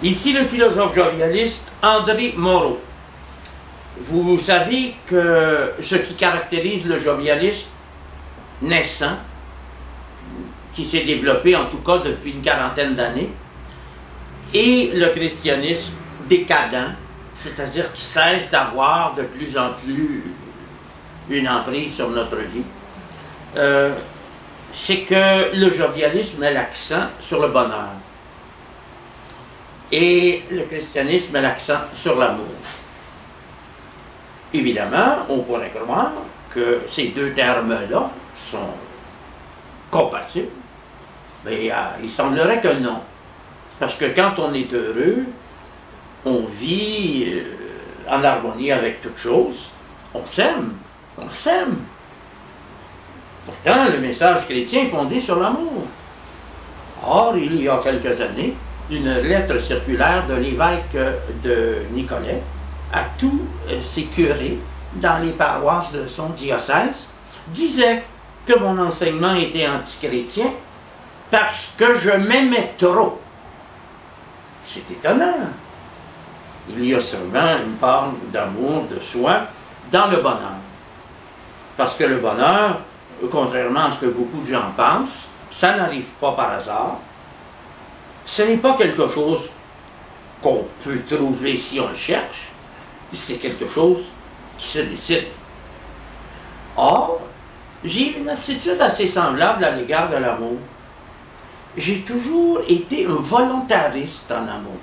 Ici le philosophe jovialiste André Moreau. Vous savez que ce qui caractérise le jovialisme naissant, qui s'est développé en tout cas depuis une quarantaine d'années, et le christianisme décadent, c'est-à-dire qui cesse d'avoir de plus en plus une emprise sur notre vie, c'est que le jovialisme met l'accent sur le bonheur et le christianisme met l'accent sur l'amour. Évidemment, on pourrait croire que ces deux termes-là sont compatibles, mais il semblerait que non. Parce que quand on est heureux, on vit en harmonie avec toute chose, on s'aime, on s'aime. Pourtant, le message chrétien est fondé sur l'amour. Or, il y a quelques années, une lettre circulaire de l'évêque de Nicolet à tous ses curés dans les paroisses de son diocèse disait que mon enseignement était antichrétien parce que je m'aimais trop. C'est étonnant. Il y a seulement une part d'amour, de soi, dans le bonheur. Parce que le bonheur, contrairement à ce que beaucoup de gens pensent, ça n'arrive pas par hasard. Ce n'est pas quelque chose qu'on peut trouver si on le cherche, c'est quelque chose qui se décide. Or, j'ai une attitude assez semblable à l'égard de l'amour. J'ai toujours été un volontariste en amour.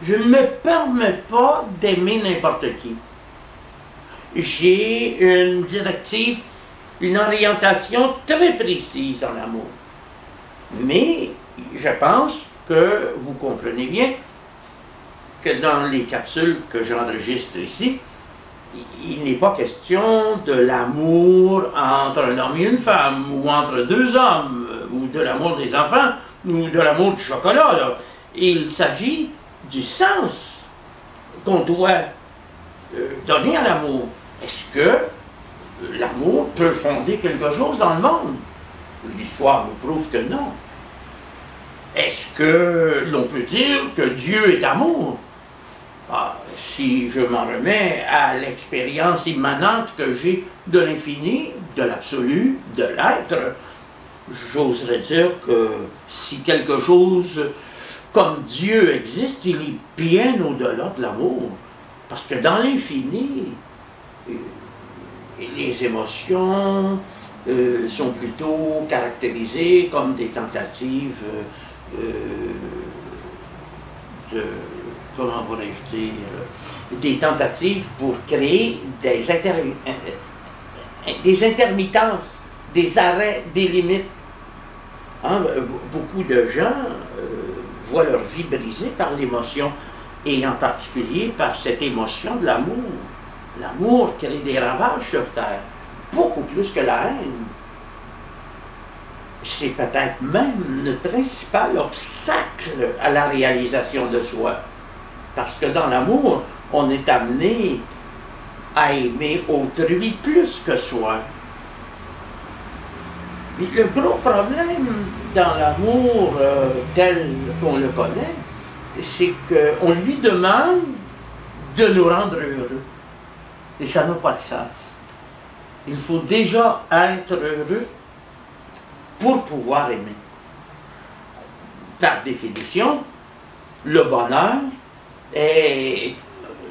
Je ne me permets pas d'aimer n'importe qui. J'ai une directive, une orientation très précise en amour. Mais je pense que vous comprenez bien que dans les capsules que j'enregistre ici, il n'est pas question de l'amour entre un homme et une femme, ou entre deux hommes, ou de l'amour des enfants, ou de l'amour du chocolat. Là. Il s'agit du sens qu'on doit donner à l'amour. Est-ce que l'amour peut fonder quelque chose dans le monde? L'histoire nous prouve que non. Est-ce que l'on peut dire que Dieu est amour? Si je m'en remets à l'expérience immanente que j'ai de l'infini, de l'absolu, de l'être, j'oserais dire que si quelque chose comme Dieu existe, il est bien au-delà de l'amour. Parce que dans l'infini, les émotions sont plutôt caractérisées comme des tentatives comment pourrais-je dire, des tentatives pour créer des intermittences, des arrêts, des limites. Hein, beaucoup de gens voient leur vie brisée par l'émotion, et en particulier par cette émotion de l'amour. L'amour crée des ravages sur Terre, beaucoup plus que la haine. C'est peut-être même le principal obstacle à la réalisation de soi. Parce que dans l'amour, on est amené à aimer autrui plus que soi. Mais le gros problème dans l'amour tel qu'on le connaît, c'est qu'on lui demande de nous rendre heureux. Et ça n'a pas de sens. Il faut déjà être heureux pour pouvoir aimer. Par définition, le bonheur est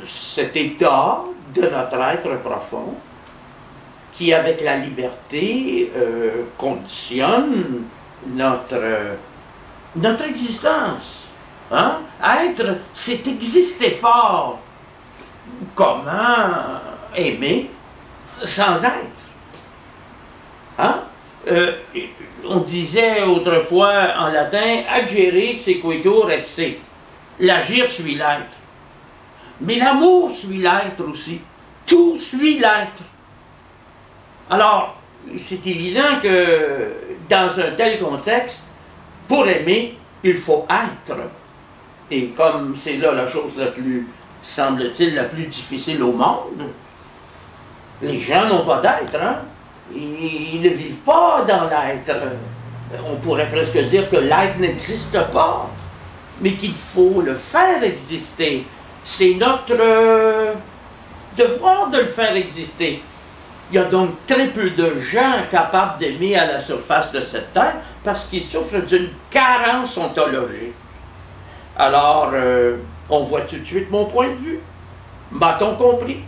cet état de notre être profond qui, avec la liberté, conditionne notre existence. Hein? Être, c'est exister fort. Comment aimer sans être? Hein? On disait autrefois en latin, agere sequitur esse. L'agir suit l'être. Mais l'amour suit l'être aussi. Tout suit l'être. Alors, c'est évident que dans un tel contexte, pour aimer, il faut être. Et comme c'est là la chose la plus, semble-t-il, la plus difficile au monde, les gens n'ont pas d'être, hein? Ils ne vivent pas dans l'être. On pourrait presque dire que l'être n'existe pas. mais qu'il faut le faire exister. C'est notre devoir de le faire exister. Il y a donc très peu de gens capables d'aimer à la surface de cette terre parce qu'ils souffrent d'une carence ontologique. Alors, on voit tout de suite mon point de vue. M'a-t-on compris?